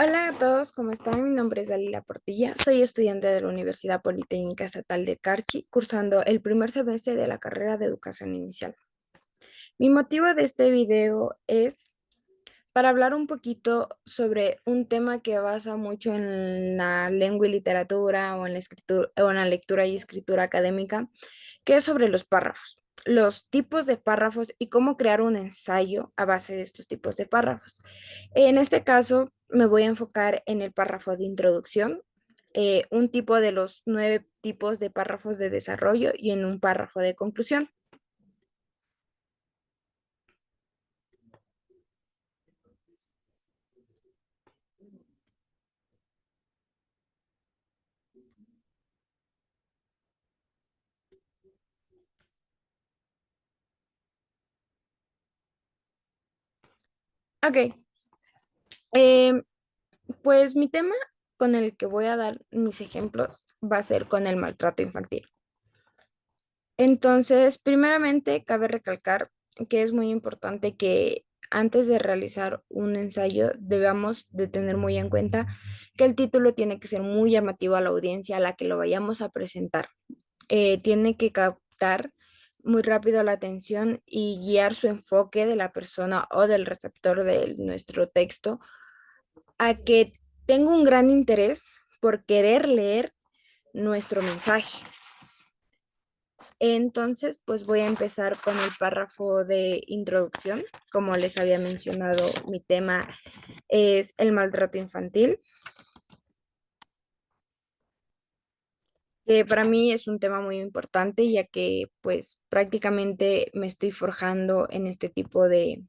Hola a todos, ¿cómo están? Mi nombre es Dalila Portilla, soy estudiante de la Universidad Politécnica Estatal de Carchi, cursando el primer semestre de la carrera de Educación Inicial. Mi motivo de este video es para hablar un poquito sobre un tema que basa mucho en la lengua y literatura o en la escritura o en la lectura y escritura académica, que es sobre los párrafos, los tipos de párrafos y cómo crear un ensayo a base de estos tipos de párrafos. En este caso, me voy a enfocar en el párrafo de introducción, un tipo de los 9 tipos de párrafos de desarrollo y en un párrafo de conclusión. Ok, em, pues mi tema con el que voy a dar mis ejemplos va a ser con el maltrato infantil. Entonces, primeramente, cabe recalcar que es muy importante que antes de realizar un ensayo debamos de tener muy en cuenta que el título tiene que ser muy llamativo a la audiencia a la que lo vayamos a presentar. Tiene que captar muy rápido la atención y guiar su enfoque de la persona o del receptor de nuestro texto a que tenga un gran interés por querer leer nuestro mensaje. Entonces, pues voy a empezar con el párrafo de introducción. Como les había mencionado, mi tema es el maltrato infantil, que para mí es un tema muy importante, ya que pues prácticamente me estoy forjando en este tipo de,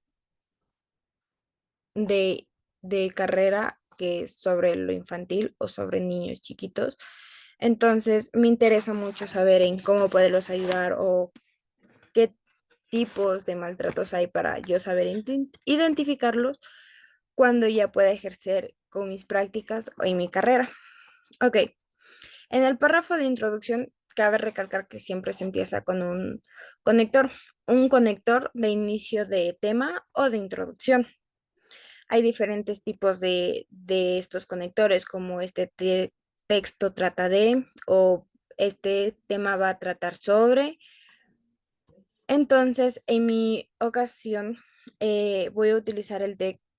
de carrera que es sobre lo infantil o sobre niños chiquitos. Entonces, me interesa mucho saber en cómo poderlos ayudar o qué tipos de maltratos hay para yo saber identificarlos cuando ya pueda ejercer con mis prácticas o en mi carrera. Ok, en el párrafo de introducción cabe recalcar que siempre se empieza con conector, un conector de inicio de tema o de introducción. Hay diferentes tipos de estos conectores, como texto trata de o este tema va a tratar sobre. Entonces, en mi ocasión, voy a utilizar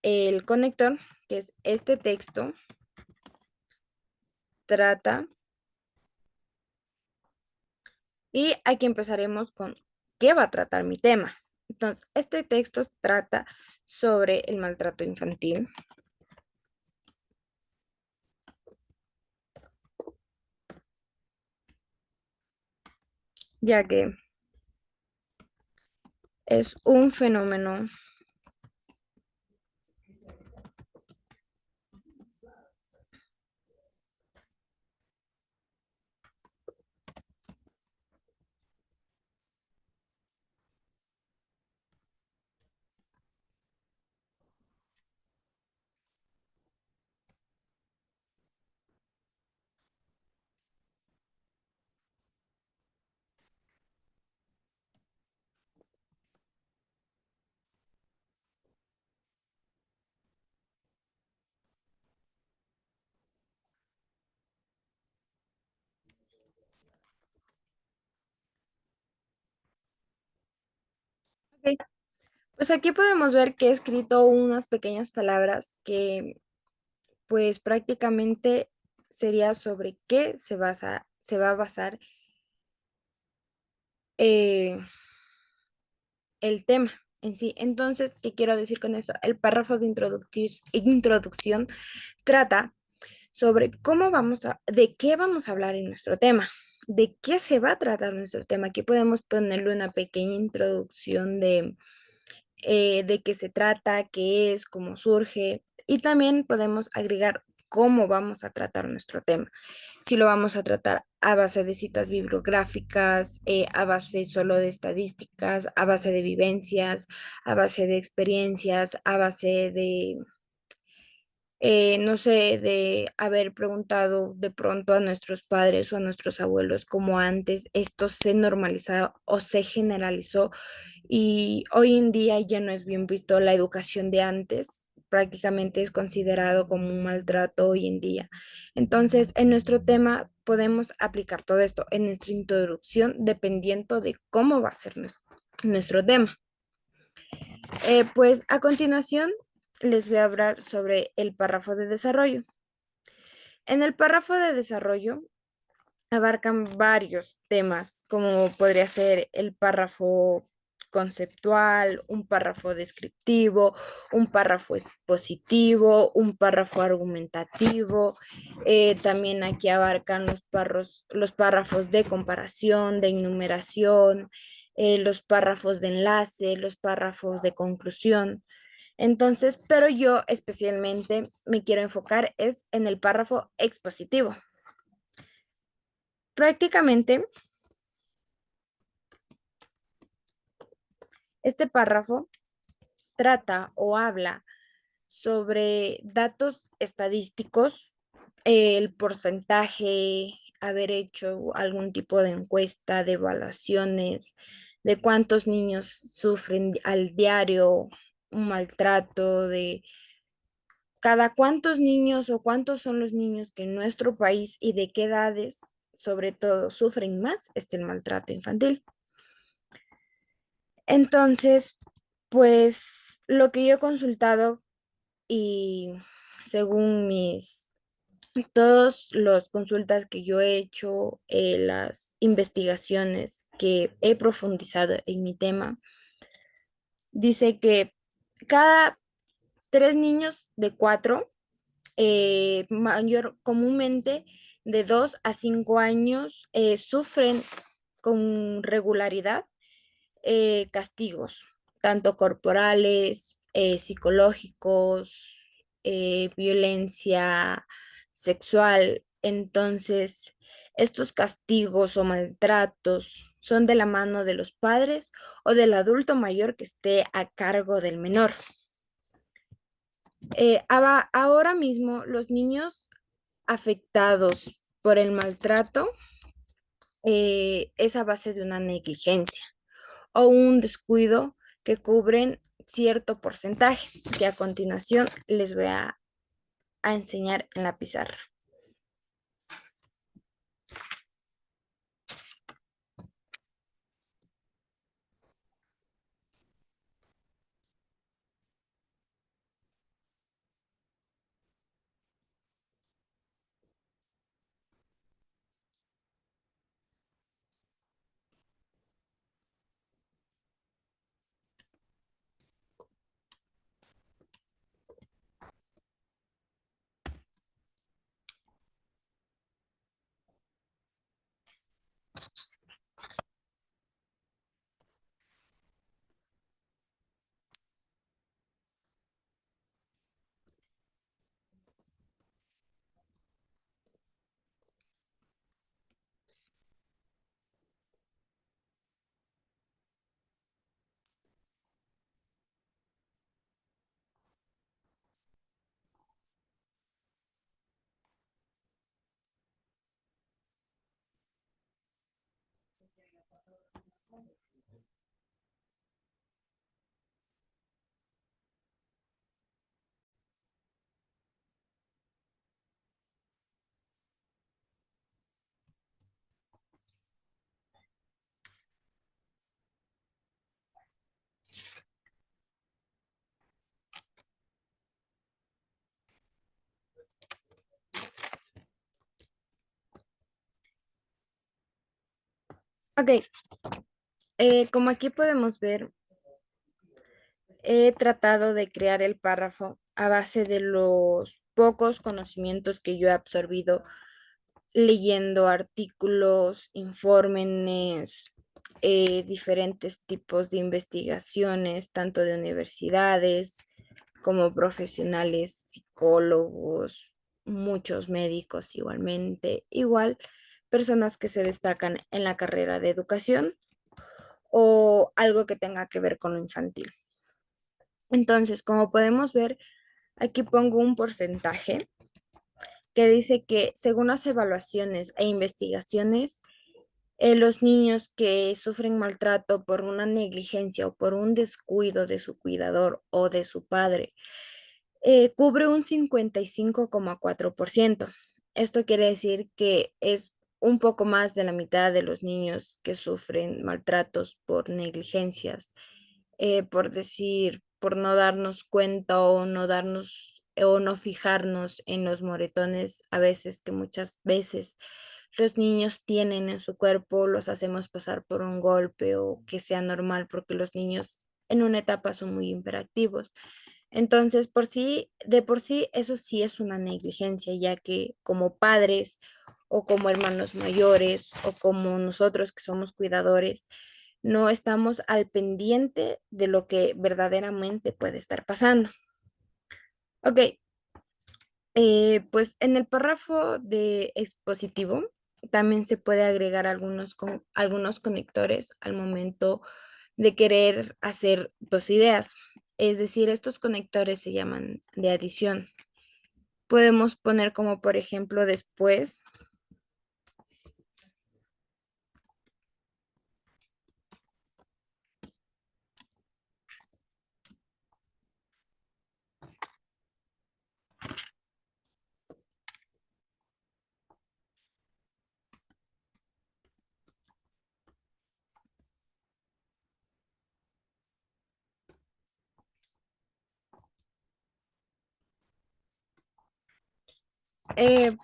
el conector, que es este texto, trata, y aquí empezaremos con qué va a tratar mi tema. Entonces, este texto trata sobre el maltrato infantil, ya que es un fenómeno Ok, pues aquí podemos ver que he escrito unas pequeñas palabras que pues prácticamente sería sobre qué se va a basar eh, el tema en sí. Entonces, ¿qué quiero decir con eso? El párrafo de introducción trata sobre de qué vamos a hablar en nuestro tema, de qué se va a tratar nuestro tema. Aquí podemos ponerle una pequeña introducción de qué se trata, qué es, cómo surge, y también podemos agregar cómo vamos a tratar nuestro tema. Si lo vamos a tratar a base de citas bibliográficas, a base solo de estadísticas, a base de vivencias, a base de experiencias, a base de, no sé, de haber preguntado de pronto a nuestros padres o a nuestros abuelos cómo antes esto se normalizó o se generalizó y hoy en día ya no es bien visto la educación de antes. prácticamente es considerado como un maltrato hoy en día. Entonces, en nuestro tema podemos aplicar todo esto en nuestra introducción dependiendo de cómo va a ser nuestro tema. Pues a continuación les voy a hablar sobre el párrafo de desarrollo. En el párrafo de desarrollo abarcan varios temas, como podría ser el párrafo conceptual, un párrafo descriptivo, un párrafo expositivo, un párrafo argumentativo. También aquí abarcan los párrafos de comparación, de enumeración, los párrafos de enlace, los párrafos de conclusión. Entonces, pero yo especialmente me quiero enfocar es en el párrafo expositivo. Prácticamente, este párrafo trata o habla sobre datos estadísticos, el porcentaje, haber hecho algún tipo de encuesta, de evaluaciones, de cuántos niños sufren al diario un maltrato, de cada cuántos niños o cuántos son los niños que en nuestro país y de qué edades, sobre todo, sufren más el maltrato infantil. Entonces, pues lo que yo he consultado y según todas las consultas que yo he hecho, las investigaciones que he profundizado en mi tema, dice que cada 3 niños de 4, comúnmente de 2 a 5 años, sufren con regularidad castigos, tanto corporales, psicológicos, violencia sexual. Entonces, estos castigos o maltratos son de la mano de los padres o del adulto mayor que esté a cargo del menor. Ahora mismo, los niños afectados por el maltrato es a base de una negligencia o un descuido que cubren cierto porcentaje, que a continuación les voy a enseñar en la pizarra. Ok, como aquí podemos ver, he tratado de crear el párrafo a base de los pocos conocimientos que yo he absorbido leyendo artículos, informes, diferentes tipos de investigaciones, tanto de universidades como profesionales, psicólogos, muchos médicos igualmente, igual personas que se destacan en la carrera de educación o algo que tenga que ver con lo infantil. Entonces, como podemos ver, aquí pongo un porcentaje que dice que según las evaluaciones e investigaciones, los niños que sufren maltrato por una negligencia o por un descuido de su cuidador o de su padre cubre un 55,4%. Esto quiere decir que es un poco más de la mitad de los niños que sufren maltratos por negligencias, por decir, por no darnos cuenta o no darnos o no fijarnos en los moretones a veces que muchas veces los niños tienen en su cuerpo, los hacemos pasar por un golpe o que sea normal porque los niños en una etapa son muy hiperactivos. Entonces, de por sí, eso sí es una negligencia, ya que como padres o como hermanos mayores o como nosotros que somos cuidadores, no estamos al pendiente de lo que verdaderamente puede estar pasando. Ok, pues en el párrafo de expositivo también se puede agregar algunos conectores al momento de querer hacer dos ideas. Es decir, estos conectores se llaman de adición. Podemos poner como por ejemplo después,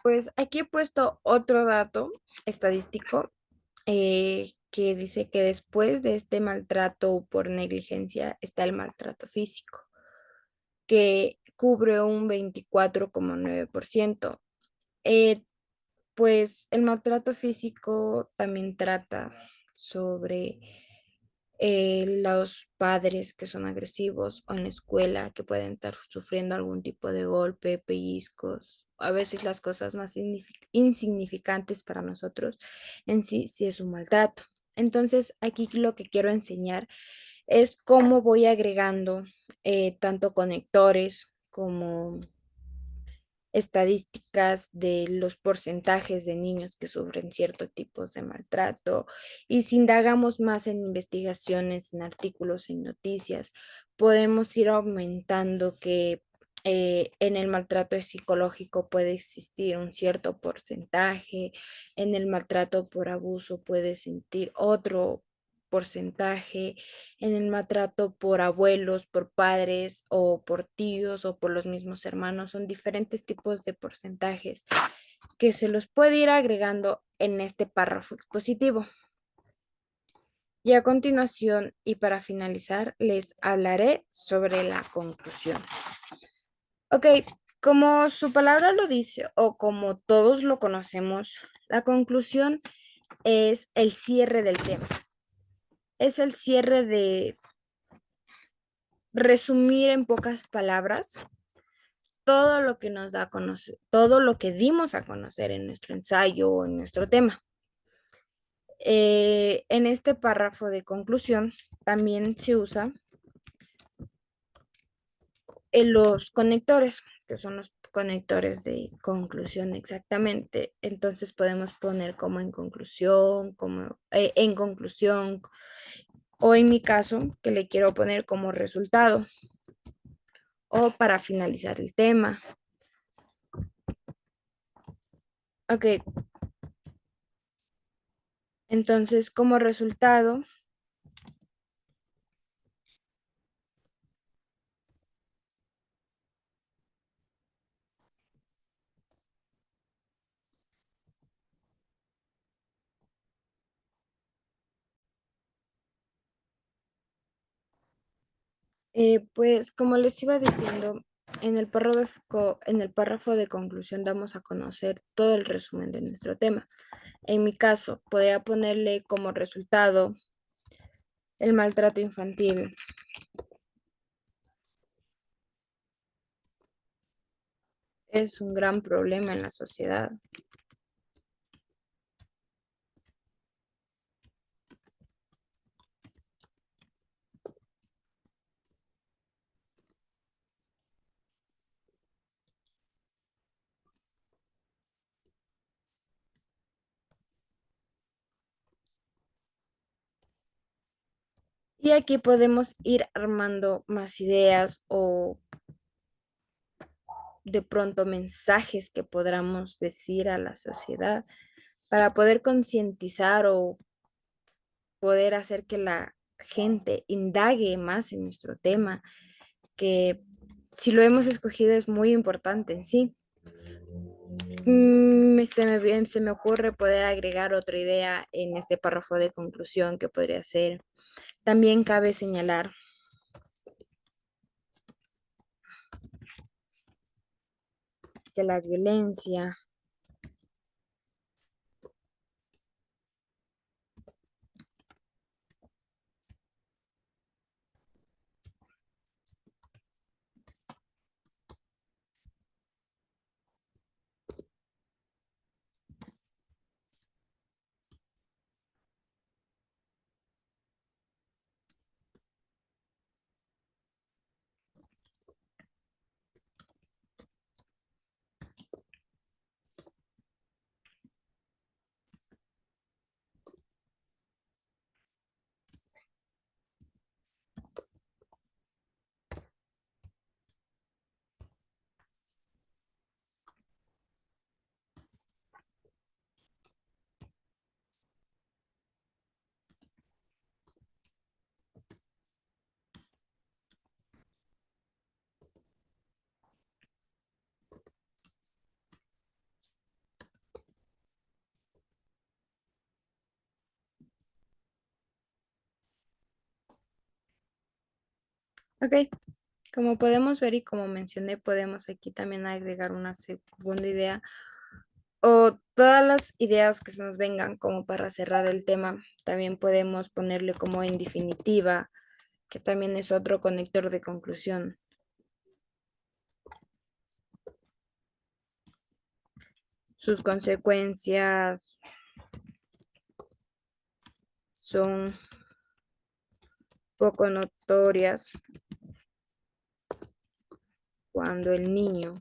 pues aquí he puesto otro dato estadístico que dice que después de este maltrato por negligencia está el maltrato físico, que cubre un 24,9%. Eh, pues el maltrato físico también trata sobre los padres que son agresivos o en la escuela que pueden estar sufriendo algún tipo de golpe, pellizcos, a veces las cosas más insignificantes para nosotros en sí, sí es un maltrato. Entonces, aquí lo que quiero enseñar es cómo voy agregando tanto conectores como estadísticas de los porcentajes de niños que sufren ciertos tipos de maltrato. Y si indagamos más en investigaciones, en artículos, en noticias, podemos ir aumentando que en el maltrato psicológico puede existir un cierto porcentaje, en el maltrato por abuso puede sentir otro porcentaje, en el maltrato por abuelos, por padres o por tíos o por los mismos hermanos. Son diferentes tipos de porcentajes que se los puede ir agregando en este párrafo expositivo. Y a continuación, y para finalizar, les hablaré sobre la conclusión. Ok, como su palabra lo dice o como todos lo conocemos, la conclusión es el cierre del tema. Es el cierre de resumir en pocas palabras todo lo que nos da a conocer, todo lo que dimos a conocer en nuestro ensayo o en nuestro tema. En este párrafo de conclusión también se usa en los conectores, que son los conectores de conclusión exactamente. Entonces podemos poner como en conclusión, en conclusión, o en mi caso, que le quiero poner como resultado, o para finalizar el tema. Ok, entonces como resultado pues como les iba diciendo, en el párrafo de conclusión damos a conocer todo el resumen de nuestro tema. En mi caso, podría ponerle como resultado el maltrato infantil. Es un gran problema en la sociedad. Y aquí podemos ir armando más ideas o de pronto mensajes que podamos decir a la sociedad para poder concientizar o poder hacer que la gente indague más en nuestro tema, que si lo hemos escogido es muy importante en sí. Se me ocurre poder agregar otra idea en este párrafo de conclusión que podría ser. También cabe señalar que la violencia, ok, como podemos ver y como mencioné, podemos aquí también agregar una segunda idea o todas las ideas que se nos vengan como para cerrar el tema. También podemos ponerle como en definitiva, que también es otro conector de conclusión. Sus consecuencias son poco notorias cuando el niño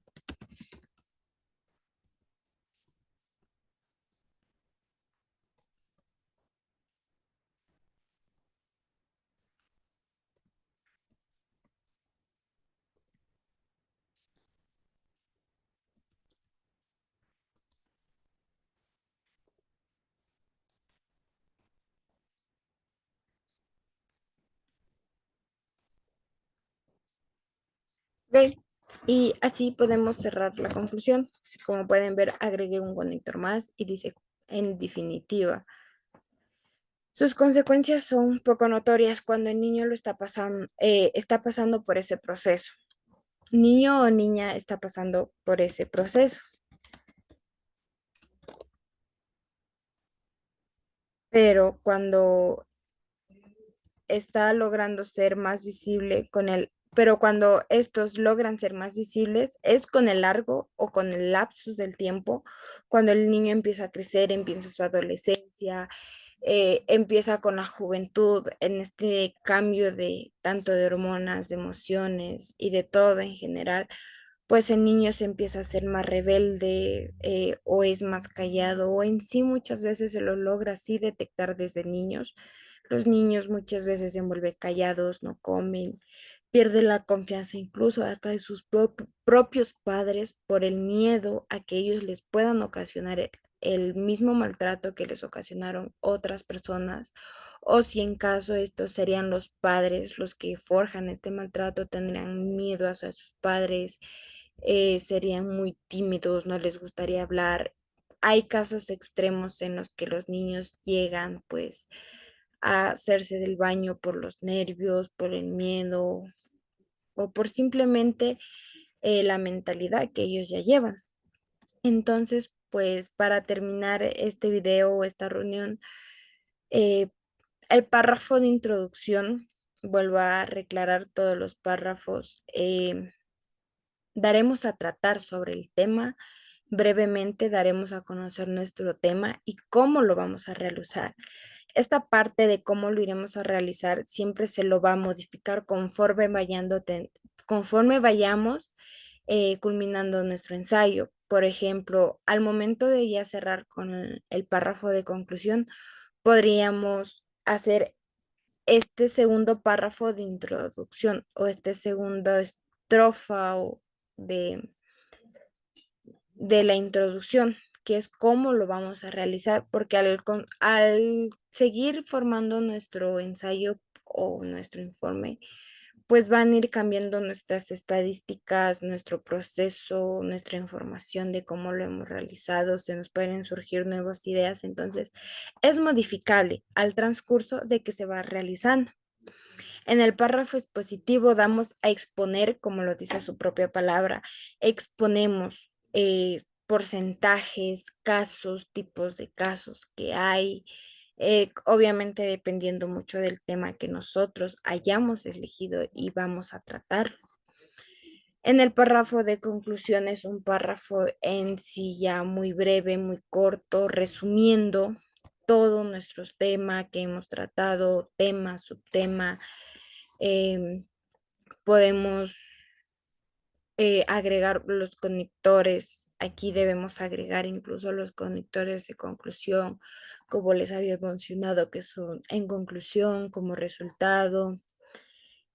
ve. Y así podemos cerrar la conclusión. Como pueden ver, agregué un conector más y dice en definitiva. Sus consecuencias son poco notorias cuando el niño lo está pasando por ese proceso. Niño o niña está pasando por ese proceso, pero cuando está logrando ser más visible pero cuando estos logran ser más visibles es con el largo o con el lapsus del tiempo, cuando el niño empieza a crecer, empieza su adolescencia, empieza con la juventud en este cambio de tanto de hormonas, de emociones y de todo en general, pues el niño se empieza a ser más rebelde o es más callado o en sí muchas veces se lo logra así detectar desde niños. Los niños muchas veces se vuelven callados, no comen, pierden la confianza incluso hasta de sus propios padres por el miedo a que ellos les puedan ocasionar el mismo maltrato que les ocasionaron otras personas, o si en caso estos serían los padres los que forjan este maltrato, tendrían miedo hacia sus padres, serían muy tímidos, no les gustaría hablar. Hay casos extremos en los que los niños llegan pues a hacerse del baño por los nervios, por el miedo o por simplemente la mentalidad que ellos ya llevan. Entonces, pues para terminar este video o esta reunión, eh, el párrafo de introducción, vuelvo a reclarar todos los párrafos, daremos a tratar sobre el tema. Brevemente daremos a conocer nuestro tema y cómo lo vamos a realizar. Esta parte de cómo lo iremos a realizar siempre se lo va a modificar conforme vayamos culminando nuestro ensayo. Por ejemplo, al momento de ya cerrar con el párrafo de conclusión, podríamos hacer este segundo párrafo de introducción o este segundo estrofa o de de la introducción, que es cómo lo vamos a realizar, porque al seguir formando nuestro ensayo o nuestro informe, pues van a ir cambiando nuestras estadísticas, nuestro proceso, nuestra información de cómo lo hemos realizado, se nos pueden surgir nuevas ideas, entonces es modificable al transcurso de que se va realizando. En el párrafo expositivo damos a exponer, como lo dice su propia palabra, exponemos porcentajes, casos, tipos de casos que hay, obviamente dependiendo mucho del tema que nosotros hayamos elegido y vamos a tratar. En el párrafo de conclusión es un párrafo en sí ya muy breve, muy corto, resumiendo todo nuestro tema que hemos tratado, tema, subtema. em, Podemos agregar los conectores. Aquí debemos agregar incluso los conectores de conclusión, como les había mencionado, que son en conclusión, como resultado,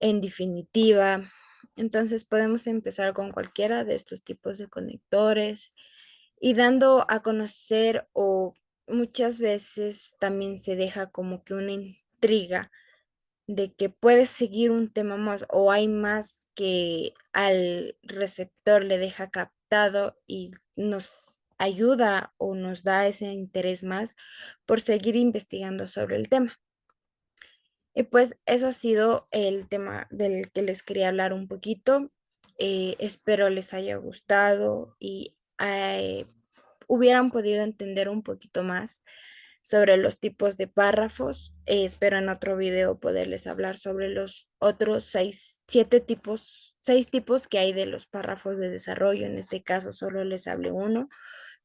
en definitiva. Entonces podemos empezar con cualquiera de estos tipos de conectores y dando a conocer o muchas veces también se deja como que una intriga de que puedes seguir un tema más o hay más que al receptor le deja captado y nos ayuda o nos da ese interés más por seguir investigando sobre el tema. Y pues eso ha sido el tema del que les quería hablar un poquito. Espero les haya gustado y hubieran podido entender un poquito más sobre los tipos de párrafos. Espero en otro video poderles hablar sobre los otros seis tipos que hay de los párrafos de desarrollo. En este caso solo les hablé uno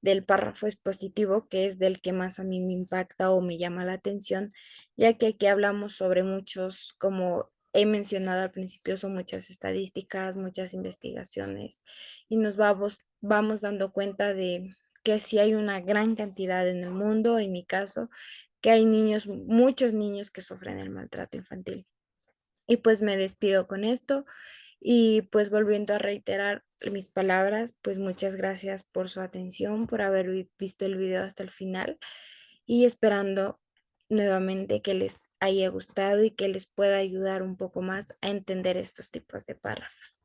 del párrafo expositivo, que es del que más a mí me impacta o me llama la atención, ya que aquí hablamos sobre muchos, como he mencionado al principio, son muchas estadísticas, muchas investigaciones y vamos dando cuenta de que sí hay una gran cantidad en el mundo, en mi caso, que hay niños, muchos niños que sufren el maltrato infantil. Y pues me despido con esto y pues volviendo a reiterar mis palabras, pues muchas gracias por su atención, por haber visto el video hasta el final y esperando nuevamente que les haya gustado y que les pueda ayudar un poco más a entender estos tipos de párrafos.